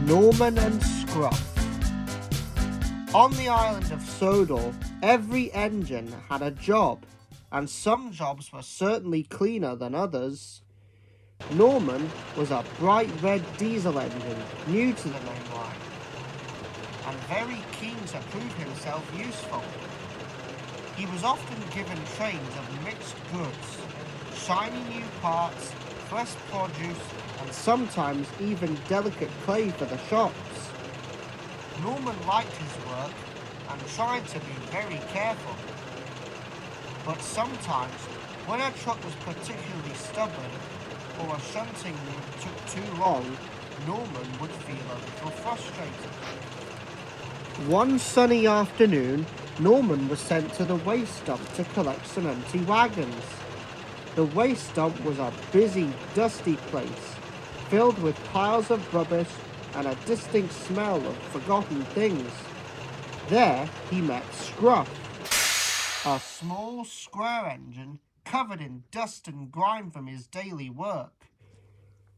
Norman and Scruff. On the island of Sodor, every engine had a job, and some jobs were certainly cleaner than others. Norman was a bright red diesel engine, new to the main line, and very keen to prove himself useful. He was often given trains of mixed goods, shiny new parts, fresh produce, and sometimes even delicate clay for the shops. Norman liked his work and tried to be very careful. But sometimes, when a truck was particularly stubborn or a shunting move took too long, Norman would feel a little frustrated. One sunny afternoon, Norman was sent to the waste dump to collect some empty wagons. The waste dump was a busy, dusty place, filled with piles of rubbish and a distinct smell of forgotten things. There he met Scruff, a small square engine covered in dust and grime from his daily work.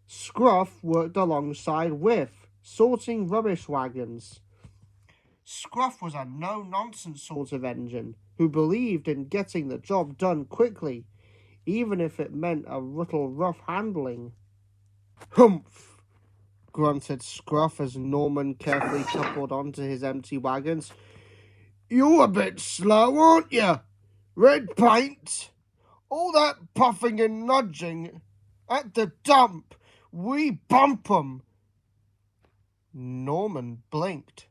Scruff worked alongside Whiff, sorting rubbish wagons. Scruff was a no-nonsense sort of engine who believed in getting the job done quickly, even if it meant a little rough handling. "Humph!" grunted Scruff as Norman carefully coupled onto his empty wagons. "You're a bit slow, aren't you? Red paint? All that puffing and nudging. At the dump, we bump 'em." Norman blinked.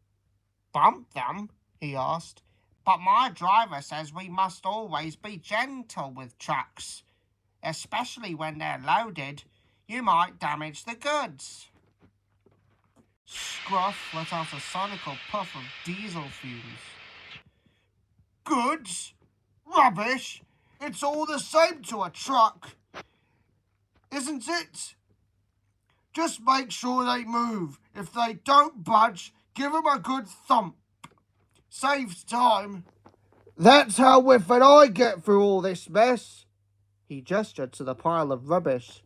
"Bump them?" he asked. "But my driver says we must always be gentle with trucks, especially when they're loaded. You might damage the goods." Scruff let out a cynical puff of diesel fumes. "Goods? Rubbish? It's all the same to a truck, isn't it? Just make sure they move. If they don't budge, give them a good thump. Saves time." "That's how Whiff and I get through all this mess." He gestured to the pile of rubbish.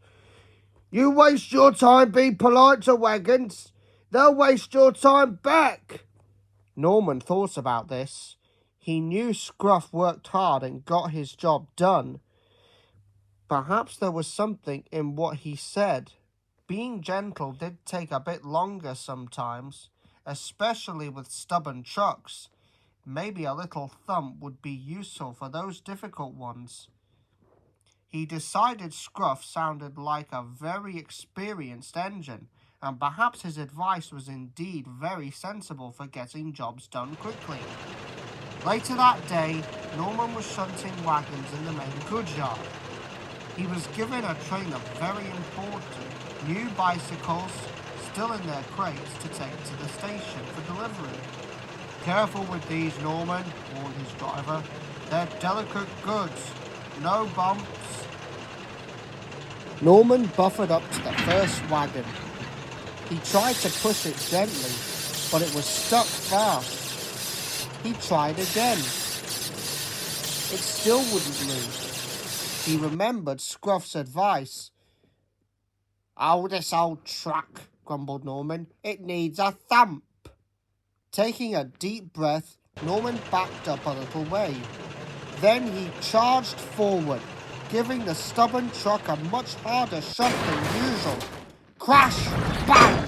"You waste your time being polite to wagons, they'll waste your time back." Norman thought about this. He knew Scruff worked hard and got his job done. Perhaps there was something in what he said. Being gentle did take a bit longer sometimes, especially with stubborn trucks. Maybe a little thump would be useful for those difficult ones. He decided Scruff sounded like a very experienced engine, and perhaps his advice was indeed very sensible for getting jobs done quickly. Later that day, Norman was shunting wagons in the main goods yard. He was given a train of very important new bicycles, still in their crates, to take to the station for delivery. "Careful with these, Norman," warned his driver. "They're delicate goods. No bumps." Norman buffered up to the first wagon. He tried to push it gently, but it was stuck fast. He tried again. It still wouldn't move. He remembered Scruff's advice. "Oh, this old truck," grumbled Norman. "It needs a thump." Taking a deep breath, Norman backed up a little way. Then he charged forward, giving the stubborn truck a much harder shunt than usual. Crash! Bang!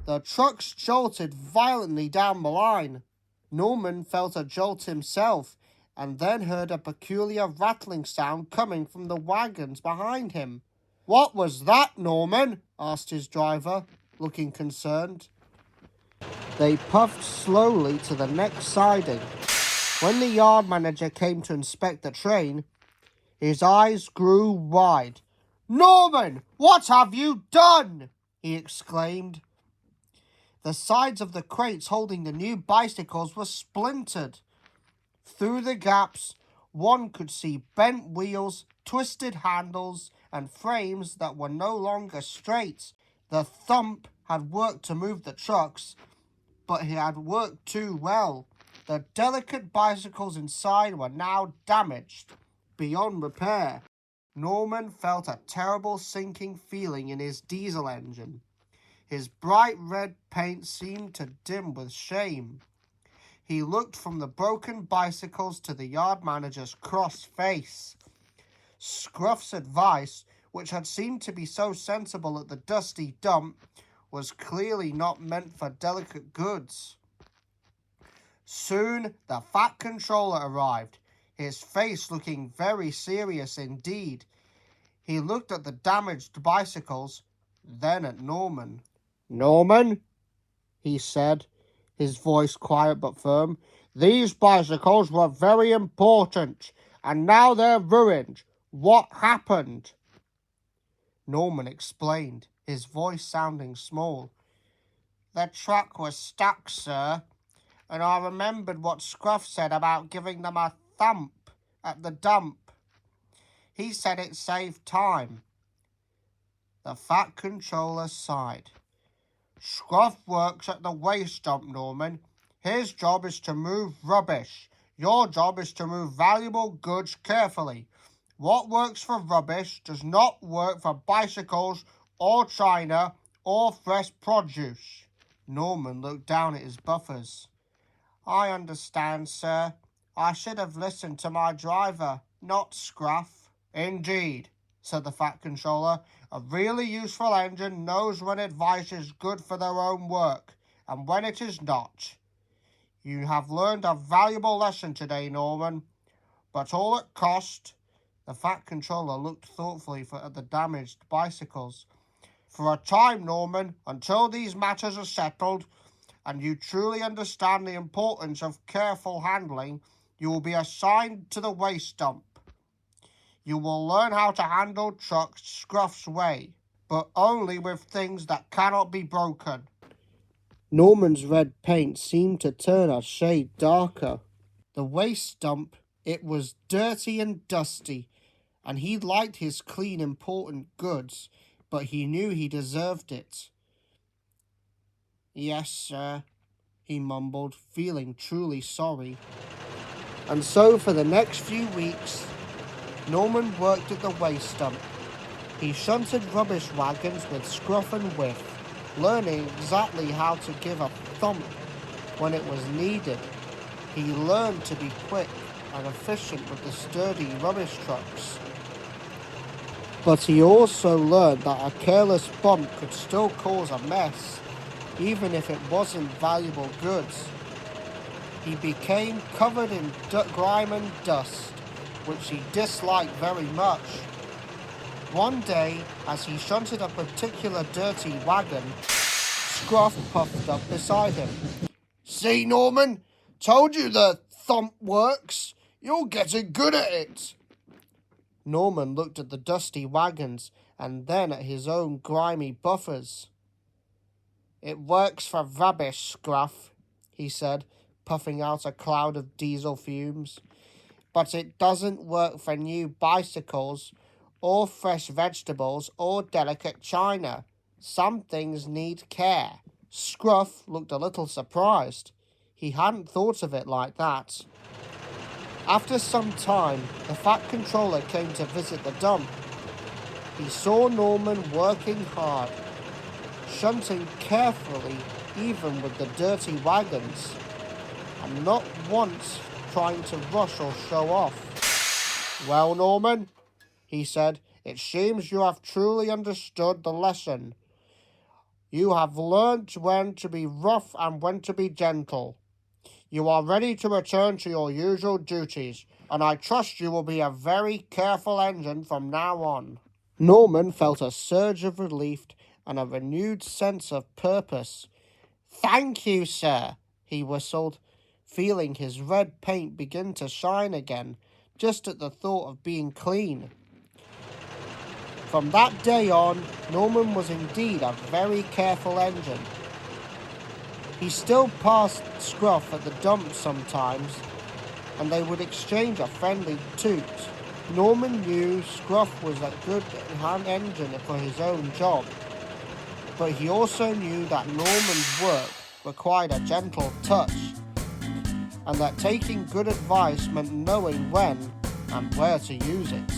The trucks jolted violently down the line. Norman felt a jolt himself, and then heard a peculiar rattling sound coming from the wagons behind him. "What was that, Norman?" asked his driver, looking concerned. They puffed slowly to the next siding. When the yard manager came to inspect the train, his eyes grew wide. "Norman, what have you done?" he exclaimed. The sides of the crates holding the new bicycles were splintered. Through the gaps, one could see bent wheels, twisted handles, and frames that were no longer straight. The thump had worked to move the trucks, but it had worked too well. The delicate bicycles inside were now damaged beyond repair. Norman felt a terrible sinking feeling in his diesel engine. His bright red paint seemed to dim with shame. He looked from the broken bicycles to the yard manager's cross face. Scruff's advice, which had seemed to be so sensible at the dusty dump, was clearly not meant for delicate goods. Soon the Fat Controller arrived, his face looking very serious indeed. He looked at the damaged bicycles, then at Norman. "Norman," he said, his voice quiet but firm, "these bicycles were very important, and now they're ruined. What happened?" Norman explained, his voice sounding small. "The truck was stuck, sir, and I remembered what Scruff said about giving them a thump at the dump. He said it saved time." The Fat Controller sighed. "Scruff works at the waste dump, Norman. His job is to move rubbish. Your job is to move valuable goods carefully. What works for rubbish does not work for bicycles or china or fresh produce." Norman looked down at his buffers. "I understand, sir. I should have listened to my driver, not Scruff." "Indeed," said the Fat Controller. "A really useful engine knows when advice is good for their own work, and when it is not. You have learned a valuable lesson today, Norman, but all at cost." The Fat Controller looked thoughtfully at the damaged bicycles. "For a time, Norman, until these matters are settled, and you truly understand the importance of careful handling, you will be assigned to the waste dump. You will learn how to handle trucks Scruff's way, but only with things that cannot be broken." Norman's red paint seemed to turn a shade darker. The waste dump, it was dirty and dusty, and he liked his clean, important goods, but he knew he deserved it. "Yes, sir," he mumbled, feeling truly sorry. And so for the next few weeks, Norman worked at the waste dump. He shunted rubbish wagons with Scruff and Whiff, learning exactly how to give a thump when it was needed. He learned to be quick and efficient with the sturdy rubbish trucks. But he also learned that a careless bump could still cause a mess, even if it wasn't valuable goods. He became covered in grime and dust, which he disliked very much. One day, as he shunted a particular dirty wagon, Scruff puffed up beside him. "See, Norman? Told you the thump works. You're getting good at it." Norman looked at the dusty wagons and then at his own grimy buffers. "It works for rubbish, Scruff," he said, puffing out a cloud of diesel fumes. "But it doesn't work for new bicycles, or fresh vegetables, or delicate china. Some things need care." Scruff looked a little surprised. He hadn't thought of it like that. After some time, the Fat Controller came to visit the dump. He saw Norman working hard, shunting carefully even with the dirty wagons, and not once trying to rush or show off. "Well, Norman," he said, "it seems you have truly understood the lesson. You have learnt when to be rough and when to be gentle. You are ready to return to your usual duties, and I trust you will be a very careful engine from now on." Norman felt a surge of relief and a renewed sense of purpose. "Thank you, sir," he whistled, feeling his red paint begin to shine again, just at the thought of being clean. From that day on, Norman was indeed a very careful engine. He still passed Scruff at the dump sometimes, and they would exchange a friendly toot. Norman knew Scruff was a good hand engine for his own job, but he also knew that Norman's work required a gentle touch, and that taking good advice meant knowing when and where to use it.